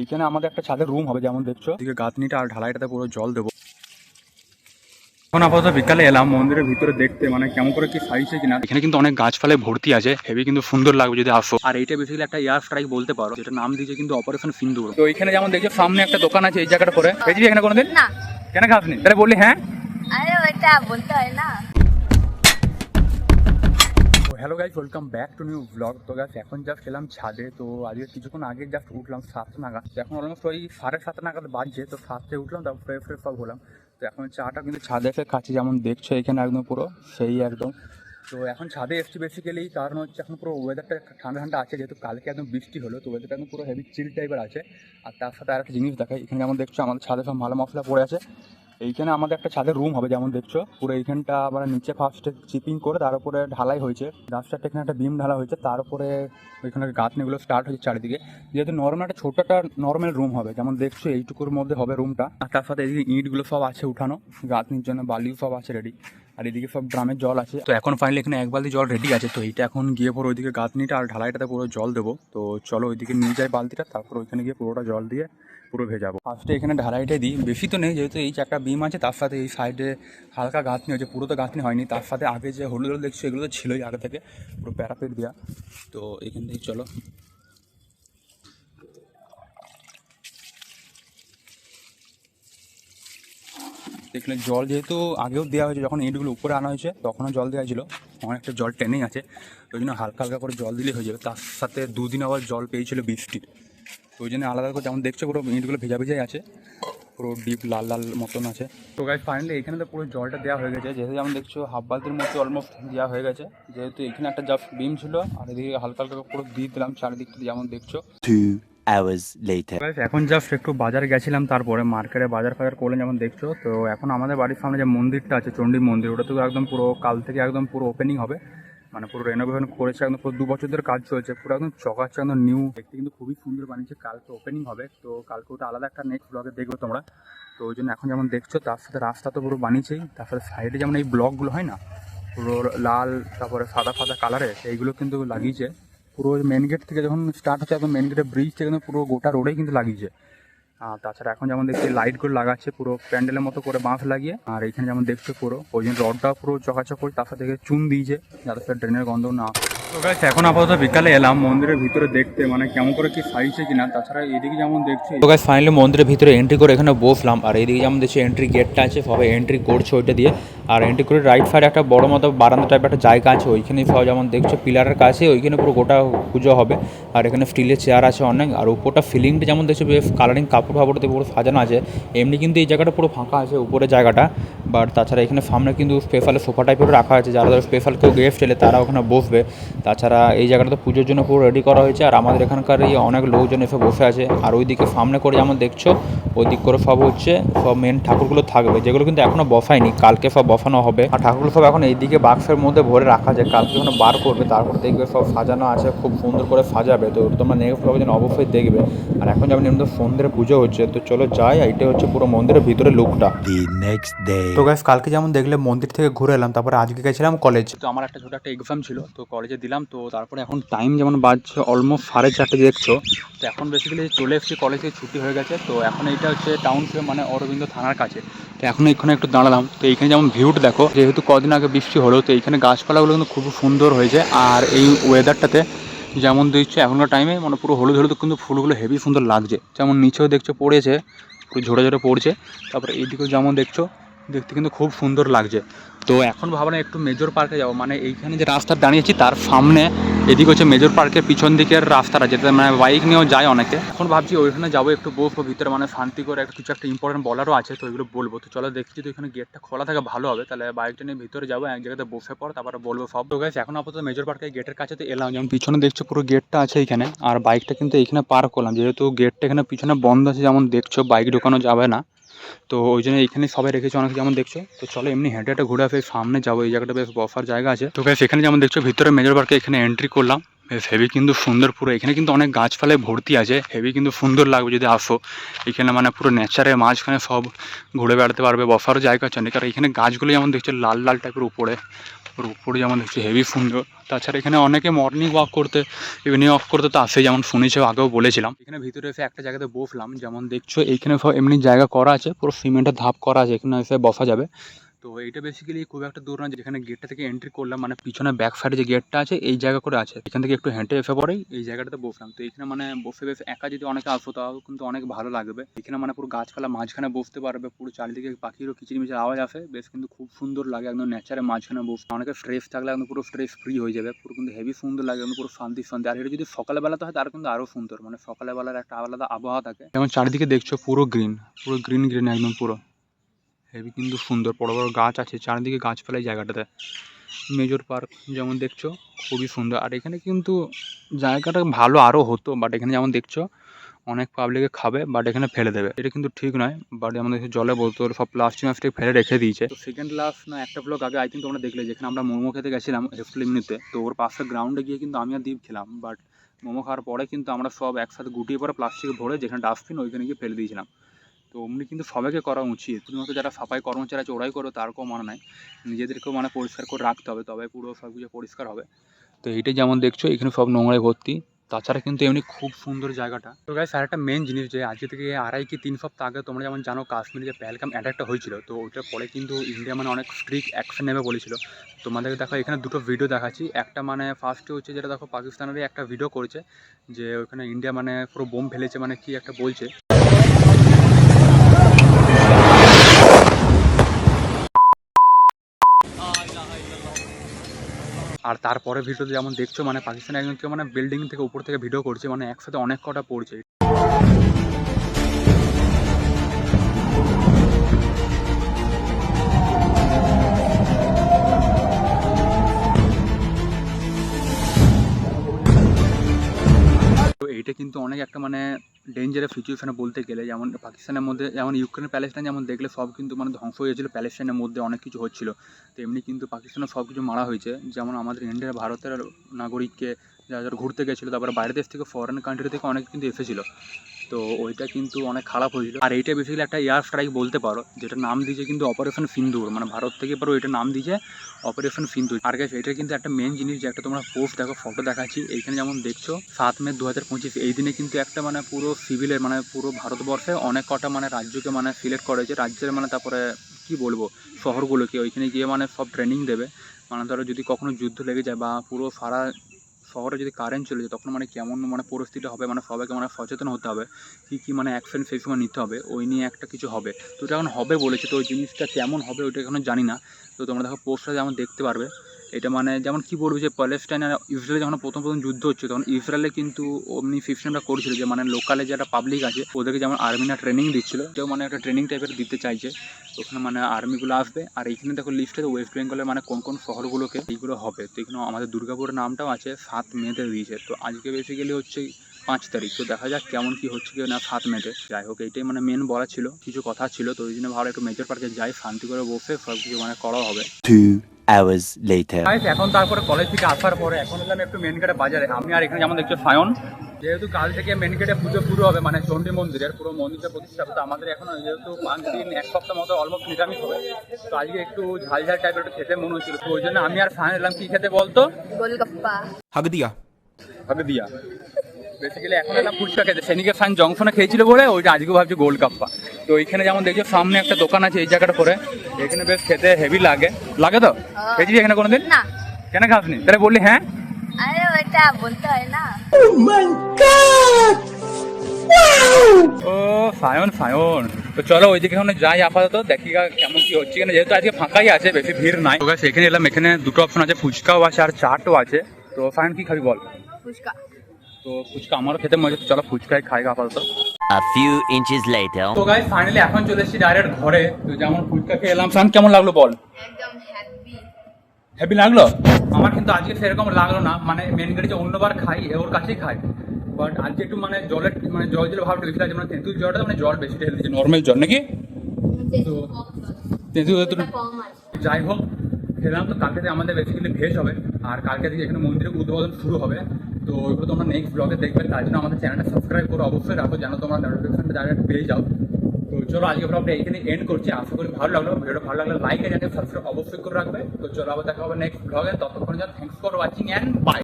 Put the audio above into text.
এইখানে আমাদের একটা ছাদের রুম হবে যেমন দেখছো, এদিকে গাঁথনিটা আর ঢালাইটাতে পুরো জল দেবো। এখন আপাতত বিকালে এলাম মন্দিরের ভিতরে দেখতে, মানে কেমন করে কি সাইজে কিনা। এখানে কিন্তু অনেক গাছপালায় ভর্তি আছে, হেভি কিন্তু সুন্দর লাগবে যদি আসো। আর এইটা বেসিক্যালি একটা এয়ার স্ট্রাইক বলতে পারো, যেটা নাম দিয়েছে কিন্তু অপারেশন সিন্দুর। তো এখানে যেমন দেখছো সামনে একটা দোকান আছে এই জায়গাটা করে, পেয়েছি এখানে কোনোদিন না। কেন খাসনি? তাহলে বললি হ্যাঁ। আরে ওইটা বলতে হয় না। Hello guys, welcome back to new blog. তো গাইজ এখন জাস্ট এলাম ছাদে। তো আজকে কিছুক্ষণ আগে জাস্ট উঠলাম 7টা নাগাদ। তো এখন অলমোস্ট ওই 7:30 নাগাদ বাজছে। তো 7টায় উঠলাম, তারপর ফ্রেশ সব হলাম। তো এখন চাটা কিন্তু ছাদে এসে খাচ্ছি, যেমন দেখছো এখানে একদম পুরো সেই একদম। তো এখন ছাদে এসছি বেসিক্যালি কারণ হচ্ছে এখন পুরো ওয়েদারটা ঠান্ডা ঠান্ডা আছে, যেহেতু কালকে একদম বৃষ্টি হলো। তো ওয়েদারটা একদম পুরো হেভি চিল টাইপের আছে। আর তার সাথে আর একটা জিনিস দেখাই, এখানে যেমন দেখছো আমাদের ছাদে সব ভালো মশলা পড়ে আছে। এইখানে আমাদের একটা ছাদের রুম হবে যেমন দেখছো, পুরো এইখানটা মানে নিচে ফার্স্টে চিপিং করে তার উপরে ঢালাই হয়েছে, রাস্তাটা এখানে একটা বিম ঢালা হয়েছে, তার উপরে ওইখানে গাঁথনিগুলো স্টার্ট হয়েছে চারিদিকে। যেহেতু নর্মাল একটা ছোট একটা নর্মাল রুম হবে যেমন দেখছো, এইটুকুর মধ্যে হবে রুমটা। আর তার সাথে এদিকে ইঁটগুলো সব আছে উঠানো, গাঁথনির জন্য বালিও সব আছে রেডি। আর এদিকে সব ড্রামের জল আছে। তো এখন ফাইনালি এখানে এক বালতি জল রেডি আছে। তো এইটা এখন গিয়ে পরে ওইদিকে গাঁথনিটা আর ঢালাইটাতে পুরো জল দেবো। তো চলো ওইদিকে নিয়ে যাই বালতিটা, তারপর ওইখানে গিয়ে পুরোটা জল দিয়ে পুরো ভেজাবো। ফার্স্টে এখানে ঢালাইটাই দিই, বেশি তো নেই যেহেতু এই একটা বিম আছে, তার সাথে এই সাইডে হালকা গাঁথনি হয়েছে, পুরো তো গাঁথনি হয়নি। তার সাথে আগে যে হলুদ হলুদ দেখছো এগুলো তো ছিলই আগে থেকে, পুরো প্যারাপেট দেওয়া। তো এখান থেকে চলো দেখলে জল যেহেতু আগেও দেওয়া হয়েছে, যখন ইঁটগুলো উপরে আনা হয়েছে তখনও জল দেওয়া হয়েছিল, অনেকটা জল টেনেই আছে। ওই জন্য হালকা হালকা করে জল দিলেই হয়ে যাবে। তার সাথে দুদিন আবার জল পেয়েছিল বৃষ্টির, তো ওই জন্য আলাদা করে যেমন দেখছো পুরো ইঁটগুলো ভেজা ভেজাই আছে, পুরো ডিপ লাল লাল মতন আছে। তো গাইস ফাইনালি এখানে তো পুরো জলটা দেওয়া হয়ে গেছে, যেহেতু যেমন দেখছো হাফ বালতির মধ্যে অলমোস্ট দেওয়া হয়ে গেছে। যেহেতু এখানে একটা জাস্ট বিম ছিল আর এদিকে হালকা হালকা পুরো দিয়ে দিলাম চারিদিকটা যেমন দেখছো। 2 hours later. এখন জাস্ট একটু বাজারে গেছিলাম, তারপরে মার্কেটে বাজার ফাজার করলাম যেমন দেখছো। তো এখন আমাদের বাড়ির সামনে যে মন্দিরটা আছে চণ্ডী মন্দির, ওটা তো একদম পুরো কাল থেকে একদম পুরো ওপেনিং হবে, মানে পুরো রেনোভেশন করেছে, একদম পুরো 2 বছর ধরে কাজ চলছে, পুরো একদম চকাচ্ছে, একদম নিউ, দেখতে কিন্তু খুবই সুন্দর বানিয়েছে। কালকে ওপেনিং হবে, তো কালকে ওটা আলাদা একটা নেক্সট ব্লগে দেখবে তোমরা। তো ওই জন্য এখন যেমন দেখছো তার সাথে রাস্তা তো পুরো বানিয়েছেই, তার সাথে সাইডে যেমন এই ব্লকগুলো হয় না পুরো লাল তারপরে সাদা সাদা কালারে, সেইগুলো কিন্তু লাগিয়েছে পুরো মেন গেট থেকে যখন স্টার্ট হচ্ছে একদম মেন গেটের ব্রিজ থেকে পুরো গোটা রোডেই কিন্তু লাগিয়েছে। তাছাড়া এখন যেমন দেখছি লাইটগুলো লাগাচ্ছে পুরো প্যান্ডেলের মতো করে বাঁশ লাগিয়ে। আর এখানে যেমন দেখছো পুরো ওই জন্য রডটা পুরো চকাচক করে, তার সাথে চুন দিয়েছে যাতে সেটা ড্রেনের গন্ধ না। তো গাইস এখন আপাতত বিকালে এলাম মন্দিরের ভিতরে দেখতে, মানে কেমন করে কি সাইজে কিনা। তাছাড়া এদিকে যেমন দেখছি, তো গাইস ফাইনালি মন্দিরের ভিতরে এন্ট্রি করে এখানে বসলাম। আর এইদিকে যেমন দেখছি এন্ট্রি গেটটা আছে, সবাই এন্ট্রি করছে ওইটা দিয়ে। আর এন্ট্রি করে রাইট সাইডে একটা বড় মতো বারান্দা টাইপের একটা জায়গা আছে, ওইখানে সব যেমন দেখছো পিলারের কাছে ওইখানে পুরো গোটা পুজো হবে। আর এখানে স্টিলের চেয়ার আছে অনেক, আর উপরটা ফিলিংটা যেমন দেখছো বেশ কালারিং কাপড় ফাপড় দিয়ে পুরো সাজানো আছে। এমনি কিন্তু এই জায়গাটা পুরো ফাঁকা আছে উপরে জায়গাটা, বাট তাছাড়া এখানে সামনে কিন্তু স্পেশাল সোফা টাইপের রাখা আছে, যারা ধরো স্পেশাল কেউ গেস্ট এলে তারা ওখানে বসবে। তাছাড়া এই জায়গাটা তো পুজোর জন্য পুরো রেডি করা হয়েছে, আর আমাদের এখানকার এই অনেক লোকজন এসে বসে আছে। আর ওইদিকে সামনে করে যেমন দেখছো ওই দিক করে সব হচ্ছে সব মেন ঠাকুরগুলো থাকবে, যেগুলো কিন্তু এখনও বসায়নি, কালকে সব বসানো হবে। আর ঠাকুরগুলো সব এখন এইদিকে বাক্সের মধ্যে ভরে রাখা যায়, কালকে যখন বার করবে তারপর দেখবে সব সাজানো আছে, খুব সুন্দর করে সাজাবে। তো তোমরা নেক্সট ব্লগে যেন অবশ্যই দেখবে। আর এখন যেমন এমনি সন্ধ্যের পুজো হচ্ছে, তো চলো যাই, এইটা হচ্ছে পুরো মন্দিরের ভিতরে লুকটা। The next day. তো গাইস কালকে যেমন দেখলে মন্দির থেকে ঘুরে এলাম, তারপরে আজকে গেছিলাম কলেজ। তো আমার একটা ছোট একটা এক্সাম ছিল, তো কলেজে দিলাম। তো তারপরে এখন টাইম যেমন বাজছে অলমোস্ট 4:30 দেখছো। তো এখন বেসিক্যালি চলে এসেছি, কলেজ থেকে ছুটি হয়ে গেছে। তো এখন এইটা হচ্ছে টাউনশিপ মানে অরবিন্দ থানার কাছে। তো এখন এখানে একটু দাঁড়ালাম। তো এইখানে যেমন ভিউটা দেখো, যেহেতু কদিন আগে বৃষ্টি হলো, তো এইখানে গাছপালাগুলো কিন্তু খুব সুন্দর হয়েছে। আর এই ওয়েদারটাতে যেমন দেখছো এখনকার টাইমে মানে পুরো হলুদ হলুদ কিন্তু ফুলগুলো হেভি সুন্দর লাগছে, যেমন নিচেও দেখছো পড়েছে, পুরো ঝরে ঝরে পড়ছে। তারপরে এইদিকেও যেমন দেখছো দেখতে কিন্তু খুব সুন্দর লাগছে। তো এখন ভাবলাম একটু মেজর পার্কে যাবো, মানে এইখানে যে রাস্তা দাঁড়িয়েছি তার সামনে এদিকে হচ্ছে মেজর পার্কের পিছন দিকের রাস্তাটা, যেটা মানে বাইক নিয়েও যায় অনেকে। এখন ভাবছি ওইখানে যাবো একটু বসবো ভিতরে, মানে শান্তি করে কিছু একটা ইম্পর্টেন্ট বলারও আছে, তো এগুলো বলবো। তো চলো দেখছি, তো এখানে গেটটা খোলা থাকে ভালো হবে, তাহলে বাইকটা নিয়ে ভিতরে যাবো, এক জায়গাতে বসে পর তারপরে বলবো সব। তো গাইস এখন আপাতত মেজর পার্কের গেটের কাছে তো এলাম, যেমন পিছনে দেখছো পুরো গেটটা আছে এইখানে, আর বাইকটা কিন্তু এইখানে পার্ক করলাম, যেহেতু গেটটা এখানে পিছনে বন্ধ আছে যেমন দেখছো, বাইক ঢোকানো যাবে না। তো ওই জন্য এইখানে সবাই রেখেছে অনেক যেমন দেখছো। তো চলো এমনি হেঁটে হেঁটে ঘুরে আসে, সামনে যাবো, এই জায়গাটা বেশ বসার জায়গা আছে। তো গাইস এখানে যেমন দেখছো ভিতরে মেজর পার্কে এখানে এন্ট্রি করলাম, বেশ হেভি কিন্তু সুন্দর পুরো। এখানে কিন্তু অনেক গাছপালায় ভর্তি আছে, হেভি কিন্তু সুন্দর লাগবে যদি আসো এখানে, মানে পুরো নেচারের মাঝখানে সব ঘুরে বেড়াতে পারবে, বসারও জায়গা আছে অনেক। আর এখানে গাছগুলো যেমন দেখছো লাল লাল টাইপের উপরে, ওর উপরে যেমন দেখছি হেভি সুন্দর। তাছাড়া এখানে অনেকে মর্নিং ওয়াক করতে, ইভিনিং ওয়াক করতে তো আসে, যেমন শুনেছে আগেও বলেছিলাম। এখানে ভিতরে এসে একটা জায়গাতে বসলাম, যেমন দেখছো এইখানে সব এমনি জায়গা করা আছে, পুরো সিমেন্টের ধাপ করা আছে, এখানে এসে বসা যাবে। তো এইটা বেসিক্যালি খুব একটা দূর না, যেখানে গেটটা থেকে এন্ট্রি করলাম, মানে পিছনে ব্যাক সাইডে যে গেটটা আছে এই জায়গা করে আছে, এখান থেকে একটু হেঁটে এসে পরেই এই জায়গাটাতে বসলাম। তো এখানে মানে বসে বেশ একা যদি অনেকে আসো তাও কিন্তু অনেক ভালো লাগবে। এখানে মানে পুরো গাছপালা মাঝখানে বসতে পারবে, পুরো চারিদিকে পাখিরও কিচিরমিচির আওয়াজ আসে, বেশ কিন্তু খুব সুন্দর লাগে একদম নেচারের মাঝখানে বসতে। অনেকে স্ট্রেস থাকলে একদম পুরো স্ট্রেস ফ্রি হয়ে যাবে, পুরো কিন্তু হেভি সুন্দর লাগে, একদম পুরো শান্তি শান্তি। আর এটা যদি সকালবেলাতে হয় তার কিন্তু আরও সুন্দর, মানে সকালবেলার একটা আলাদা আবহাওয়া থাকে। যেমন চারিদিকে দেখছো পুরো গ্রিন, পুরো গ্রিন গ্রিন একদম পুরো হেভি কিন্তু সুন্দর, বড় বড় গাছ আছে চারিদিকে, গাছপালা এই জায়গাটাতে। মেজর পার্ক যেমন দেখছো খুবই সুন্দর। আর এখানে কিন্তু জায়গাটা ভালো আরও হতো, বাট এখানে যেমন দেখছো অনেক পাবলিকে খাবে বাট এখানে ফেলে দেবে, এটা কিন্তু ঠিক নয়। বাট আমাদের জলের বোতল সব প্লাস্টিক মাস্টিক ফেলে রেখে দিয়েছে। তো সেকেন্ড লাস্ট না একটা ব্লগ আগে আই থিঙ্ক তোমরা দেখলে, যেখানে আমরা মোমো খেতে গেছিলাম হেফলিমিনিতে, তো ওর পাশে গ্রাউন্ডে গিয়ে কিন্তু আমি আর দ্বীপ খেলাম। বাট মোমো খাওয়ার পরে কিন্তু আমরা সব একসাথে গুটিয়ে পরে প্লাস্টিকে ভরে যেখানে ডাস্টবিন ওইখানে গিয়ে ফেলে দিয়েছিলাম। তো অমনি কিন্তু সবাইকে করা উচিত, শুধুমাত্র যারা সাফাই কর্মচারী আছে ওরাই করো তার কোনো মানে নাই, নিজেদেরকেও মানে পরিষ্কার করে রাখতে হবে, তবে পুরো সব কিছু পরিষ্কার হবে। তো এইটাই যেমন দেখছো এখানে সব নোংরায় ভর্তি। তাছাড়া কিন্তু এমনি খুব সুন্দর জায়গাটা। তো গাইস আরেকটা মেন জিনিস, যে আজকে থেকে 2.5 কি 3 সপ্তাহ আগে তোমরা যেমন জানো কাশ্মীরে যে পেহেলগাম অ্যাটাকটা হয়েছিল, তো ওইটার পরে কিন্তু ইন্ডিয়া মানে অনেক স্ট্রিক্ট অ্যাকশন নেবে বলেছিল। তোমাদেরকে দেখো এখানে দুটো ভিডিও দেখাচ্ছি। একটা মানে ফার্স্টে হচ্ছে যেটা দেখো পাকিস্তানেরই একটা ভিডিও করেছে, যে ওখানে ইন্ডিয়া মানে পুরো বোম ফেলেছে, মানে কি একটা বলছে। আর তারপরে ভিডিওতে যেমন দেখছো মানে পাকিস্তানের একজন কেউ মানে বিল্ডিং থেকে উপর থেকে ভিডিও করছে, মানে একসাথে অনেক কটা পড়ছে। তো এইটা কিন্তু অনেক একটা মানে ডেঞ্জারাস সিচুয়েশনে বলতে গেলে, যেমন পাকিস্তানের মধ্যে যেমন ইউক্রেন প্যালেস্টাইন যেমন দেখলে সব কিন্তু মানে ধ্বংস হয়ে গেছিলো, প্যালেস্টাইনের মধ্যে অনেক কিছু হচ্ছিলো। তো এমনি কিন্তু পাকিস্তানের সব কিছু মারা হয়েছে, যেমন আমাদের ইন্ডিয়ার ভারতের নাগরিককে যারা ঘুরতে গেছিলো, তারপরে বাইরের দেশ থেকে ফরেন কান্ট্রি থেকে অনেক কিন্তু এসেছিলো। তো ওইটা কিন্তু অনেক খারাপ হয়েছিল। আর এইটা বেসিক্যালি একটা এয়ার স্ট্রাইক বলতে পারো, যেটা নাম দিয়েছে কিন্তু অপারেশন সিন্দুর, মানে ভারত থেকে পারো এটা নাম দিয়েছে অপারেশন সিন্দুর। আর গাইস এটা কিন্তু একটা মেন জিনিস, যে একটা তোমরা পোস্ট দেখো, ফটো দেখাচ্ছি এইখানে যেমন দেখছো 7 মে 2025 এই দিনে কিন্তু একটা মানে পুরো সিভিলের মানে পুরো ভারতবর্ষে অনেক কটা মানে রাজ্যকে মানে সিলেক্ট করেছে, রাজ্যের মানে তারপরে কি বলবো শহরগুলোকে ওইখানে গিয়ে মানে সব ট্রেনিং দেবে। মানে ধরো যদি কখনো যুদ্ধ লেগে যায় বা পুরো সারা শহরে যদি কারেন্ট চলে যায় তখন মানে কেমন মানে পরিস্থিতি হবে, মানে সবাইকে মানে সচেতন হতে হবে, কী মানে অ্যাকশন সেই সময় নিতে হবে, ওই নিয়ে একটা কিছু হবে। তো এটা এখন হবে বলেছে, তো ওই জিনিসটা কেমন হবে ওইটা এখনও জানি না। তো তোমরা দেখো পোস্টটা যেমন দেখতে পারবে, এটা মানে যেমন কি বলবো যে প্যালেস্টাইন আর ইসরায়েলে যখন প্রথম যুদ্ধ হচ্ছে তখন ইসরায়েলে কিন্তু অমনি সিস্টেমটা করেছিল যে মানে লোকালে যারা পাবলিক আছে ওদেরকে যেমন আর্মিরা ট্রেনিং দিচ্ছিল, কেউ মানে একটা ট্রেনিং টাইপের দিতে চাইছে, ওখানে মানে আর্মিগুলো আসবে। আর এইখানে দেখো লিস্টে ওয়েস্ট বেঙ্গলের মানে কোন কোন শহরগুলোকে এইগুলো হবে। তো এখানে আমাদের দুর্গাপুরের নামটাও আছে 7 মেতে দিয়েছে। তো আজকে বেসিক্যালি হচ্ছে 5 তারিখ, তো দেখা যাক কেমন কি হচ্ছে কি না 7 মেতে। যাই হোক এইটাই মানে মেন বলা ছিল, কিছু কথা ছিল, তো ওই জন্য ভালো একটু মেজর পার্কে যাই, শান্তি করে বসে সব কিছু মানে করা হবে। 2 hours later. এখন তারপরে কলেজ থেকে আসার পরে এখন এলাম একটু মেন গেটে বাজারে, আমি আর এখানে যেমন দেখছো সায়ন, যেহেতু কাল থেকে মেন গেটে পুজো শুরু হবে, মানে চণ্ডী মন্দিরের পুরো মন্দিরটা প্রতিষ্ঠা হবে। তো আমাদের এখন যেহেতু 5 দিন 1 সপ্তাহ মতো অলমোস্ট নিরামিষ হবে, তো আজকে একটু ঝাল ঝাল টাইপের একটু খেতে মনে হচ্ছিল, তো ওই জন্য আমি আর সায়ন এলাম কি খেতে বলতো, গোলগাপ্পা। হাগ দিয়া বেসিক্যালি এখন এলাম ফুচকা খেতে, সেদিকে সায়ন জংশনে খেয়েছিল বলে ওইটা আজকে ভাবছি গোলগাপ্পা। তো এইখানে যেমন দেখছো সামনে একটা দোকান আছে এই জায়গাটা করে, এখানে বেশ খেতে হেভি লাগে তো খেয়েছিস এখানে কোনোদিন? না। কেন খাসনি তাহলে বললি? হ্যাঁ আরে ওইটা বলতে হয় না। ও সায়ন, তো চলো ওইদিকে ওখানে যাই আপাতত, দেখি কেমন কি হচ্ছে কিনা, যেহেতু আজকে ফাঁকাই আছে, বেশি ভিড় নাই। তো এখানে এলাম, এখানে দুটো অপশন আছে, ফুচকাও আছে আর চাটও আছে। তো সায়ন কি খাবি বল? ফুচকা। তো ফুচকা আমারও খেতে মজা, চলো ফুচকাই খাই আপাতত। A few inches later. তো গাইস ফাইনালি এখন চলে এসেছি ডাইরেক্ট ঘরে। তো যেমন ফুচকা খেয়ে এলাম, সায়ন কেমন লাগলো বল? একদম হ্যাপি লাগলো? আমার কিন্তু আজকে সেরকম লাগলো না, মানে মেন গেটে যে অন্যবার খাই ওর কাছেই খাই, বাট আজকে একটু মানে জলের মানে জল দিলে ভাবটা বেশি লাগছে, মানে তেঁতুল জলটা মানে জল বেশি ঢেলে দিচ্ছে, নর্মাল জল নাকি? তো তেঁতুল যাই হোক খেলাম। তো কালকে থেকে আমাদের বেসিক্যালি ভেজ হবে, আর কালকে থেকে এখানে মন্দিরের উদ্বোধন শুরু হবে। তো ওইগুলো তোমরা নেক্সট ব্লগে দেখবে, তার জন্য আমাদের চ্যানেলটা সাবস্ক্রাইব করো অবশ্যই রাখো, যেন তোমরা নোটিফিকেশনটা ডাইরেক্ট পেয়ে যাও। তো চলো আজকে ব্লগটা এইখানে এন্ড করছি, আশা করি ভালো লাগলো। ভিডিওটা ভালো লাগলে লাইক এন্ড সাবস্ক্রাইব অবশ্যই করে রাখবে। তো চলো আবার দেখা হবে নেক্সট ব্লগে, ততক্ষণ thanks for watching and by.